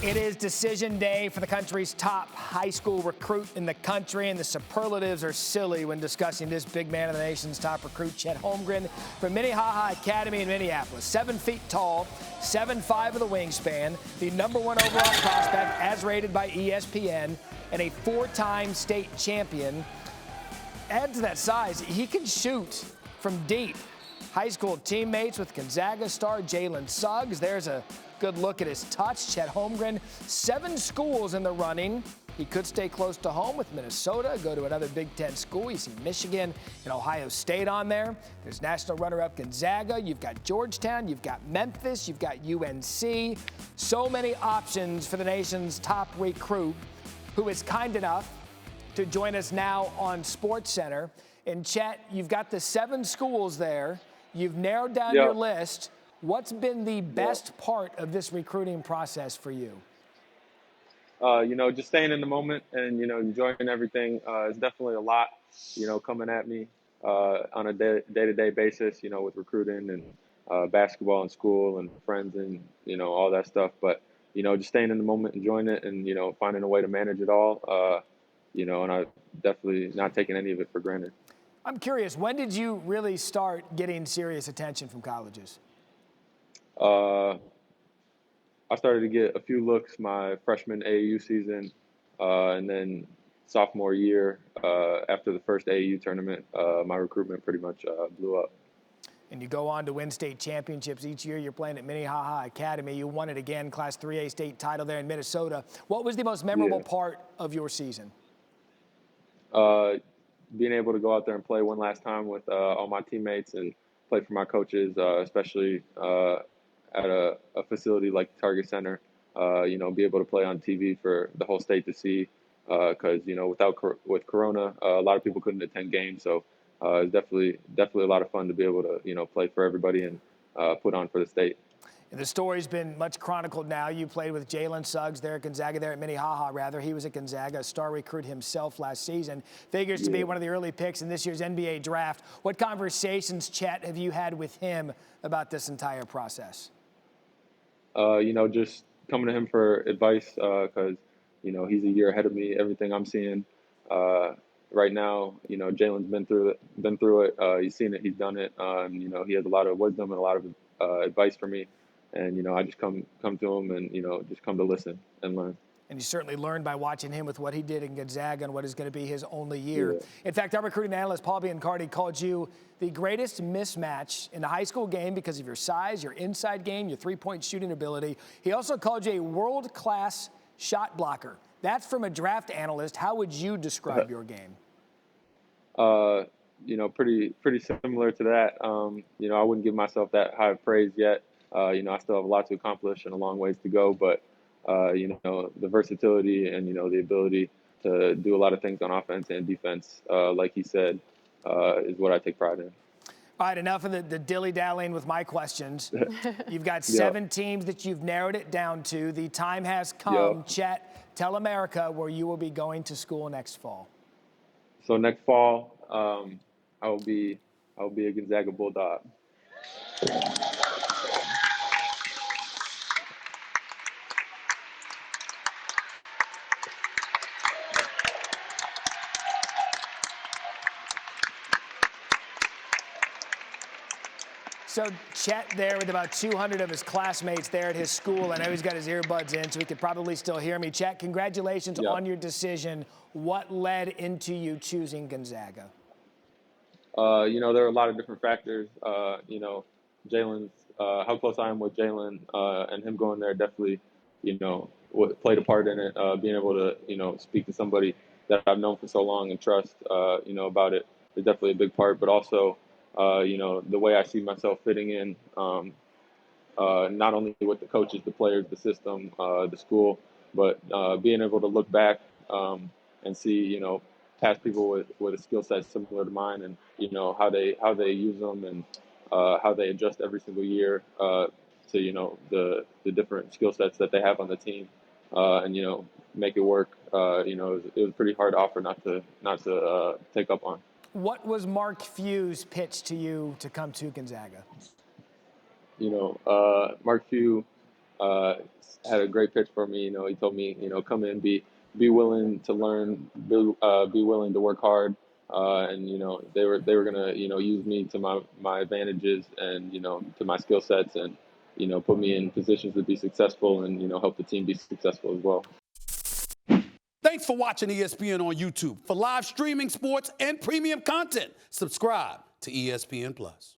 It is decision day for the country's top high school recruit in the country, and the superlatives are silly when discussing this big man of the nation's top recruit, Chet Holmgren from Minnehaha Academy in Minneapolis. 7 feet tall, 7'5" with a wingspan, the #1 overall prospect as rated by ESPN, and a 4-time state champion. Add to that size, he can shoot from deep. High school teammates with Gonzaga star Jalen Suggs. There's a good look at his touch. Chet Holmgren, 7 schools in the running. He could stay close to home with Minnesota, go to another Big Ten school. You see Michigan and Ohio State on there. There's national runner-up Gonzaga. You've got Georgetown. You've got Memphis. You've got UNC. So many options for the nation's top recruit, who is kind enough to join us now on SportsCenter. And Chet, you've got the 7 schools there. You've narrowed down your list. What's been the best part of this recruiting process for you? Just staying in the moment and, enjoying everything. It's definitely a lot, coming at me on a day-to-day basis, with recruiting and basketball and school and friends and, all that stuff. But, just staying in the moment, enjoying it and, finding a way to manage it all, and I definitely not taking any of it for granted. I'm curious, when did you really start getting serious attention from colleges? I started to get a few looks my freshman AAU season, and then sophomore year, after the first AAU tournament, my recruitment pretty much blew up. And you go on to win state championships each year. You're playing at Minnehaha Academy. You won it again, Class 3A state title there in Minnesota. What was the most memorable part of your season? Being able to go out there and play one last time with all my teammates and play for my coaches, especially at a facility like Target Center, be able to play on TV for the whole state to see, because, with Corona, a lot of people couldn't attend games. So it's definitely a lot of fun to be able to, play for everybody and put on for the state. And the story's been much chronicled now. You played with Jalen Suggs there at Gonzaga, there at Minnehaha, rather. He was at Gonzaga, a star recruit himself last season. Figures to be one of the early picks in this year's NBA draft. What conversations, Chet, have you had with him about this entire process? Just coming to him for advice, because, he's a year ahead of me. Everything I'm seeing right now, Jalen's been through it. He's seen it. He's done it. He has a lot of wisdom and a lot of advice for me. And, I just come to him and, just come to listen and learn. And you certainly learned by watching him with what he did in Gonzaga and what is going to be his only year. In fact, our recruiting analyst, Paul Biancardi, called you the greatest mismatch in the high school game because of your size, your inside game, your three-point shooting ability. He also called you a world-class shot blocker. That's from a draft analyst. How would you describe your game? Pretty similar to that. I wouldn't give myself that high of praise yet. I still have a lot to accomplish and a long ways to go, but the versatility and, the ability to do a lot of things on offense and defense, like he said, is what I take pride in. All right, enough of the dilly-dallying with my questions. You've got 7 teams that you've narrowed it down to. The time has come. Chet, tell America where you will be going to school next fall. So next fall, I will be a Gonzaga Bulldog. So Chet there with about 200 of his classmates there at his school. I know he's got his earbuds in, so he could probably still hear me. Chet, congratulations on your decision. What led into you choosing Gonzaga? There are a lot of different factors. Jalen's, how close I am with Jalen, and him going there definitely, played a part in it. Being able to, speak to somebody that I've known for so long and trust, about it is definitely a big part. But also, the way I see myself fitting in, not only with the coaches, the players, the system, the school, but being able to look back and see, past people with a skill set similar to mine, and how they use them and how they adjust every single year to the different skill sets that they have on the team, and make it work. It was a pretty hard offer not to take up on. What was Mark Few's pitch to you to come to Gonzaga? Mark Few had a great pitch for me. He told me, come in, be willing to learn, be willing to work hard. And they were gonna use me to my advantages and to my skill sets and put me in positions to be successful and help the team be successful as well. Thanks for watching ESPN on YouTube. For live streaming sports and premium content, subscribe to ESPN Plus.